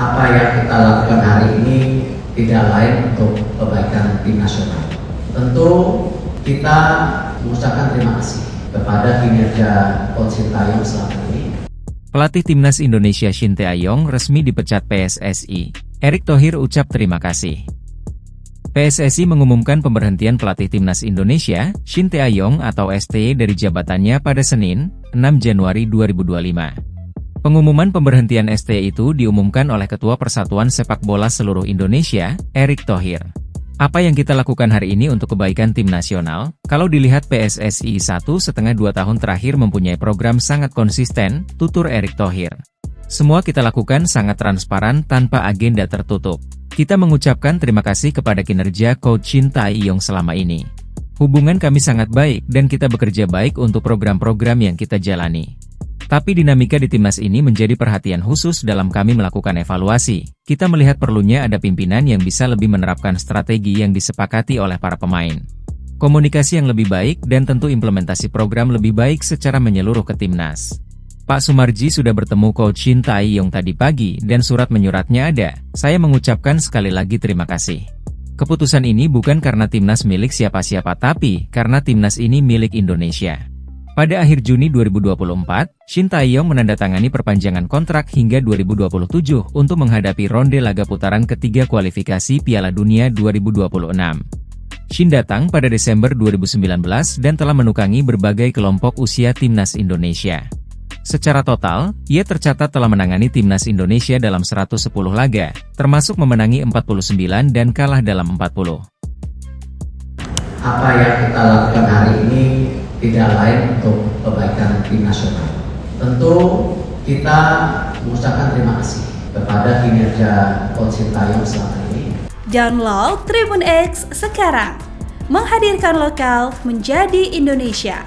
Apa yang kita lakukan hari ini tidak lain untuk kebaikan tim nasional. Tentu kita mengucapkan terima kasih kepada kinerja Coach Sintayong selama ini. Pelatih Timnas Indonesia Shin Tae-yong resmi dipecat PSSI. Erick Thohir ucap terima kasih. PSSI mengumumkan pemberhentian pelatih Timnas Indonesia, Shin Tae-yong atau STY dari jabatannya pada Senin, 6 Januari 2025. Pengumuman pemberhentian STY itu diumumkan oleh Ketua Persatuan Sepak Bola Seluruh Indonesia, Erick Thohir. Apa yang kita lakukan hari ini untuk kebaikan tim nasional? Kalau dilihat PSSI 1,5-2 tahun terakhir mempunyai program sangat konsisten, tutur Erick Thohir. Semua kita lakukan sangat transparan tanpa agenda tertutup. Kita mengucapkan terima kasih kepada kinerja Coach Shin Tae-yong selama ini. Hubungan kami sangat baik dan kita bekerja baik untuk program-program yang kita jalani. Tapi dinamika di timnas ini menjadi perhatian khusus dalam kami melakukan evaluasi. Kita melihat perlunya ada pimpinan yang bisa lebih menerapkan strategi yang disepakati oleh para pemain. Komunikasi yang lebih baik dan tentu implementasi program lebih baik secara menyeluruh ke timnas. Pak Sumarji sudah bertemu Coach Shin Tae-yong tadi pagi dan surat menyuratnya ada. Saya mengucapkan sekali lagi terima kasih. Keputusan ini bukan karena timnas milik siapa-siapa tapi karena timnas ini milik Indonesia. Pada akhir Juni 2024, Shin Tae-yong menandatangani perpanjangan kontrak hingga 2027 untuk menghadapi ronde laga putaran ketiga kualifikasi Piala Dunia 2026. Shin datang pada Desember 2019 dan telah menukangi berbagai kelompok usia timnas Indonesia. Secara total, ia tercatat telah menangani timnas Indonesia dalam 110 laga, termasuk memenangi 49 dan kalah dalam 40. Apa yang kita lakukan hari ini tidak lain untuk kebaikan tim nasional. Tentu kita mengucapkan terima kasih kepada kinerja Coach Sintayong selama ini. Download Tribun X sekarang, menghadirkan lokal menjadi Indonesia.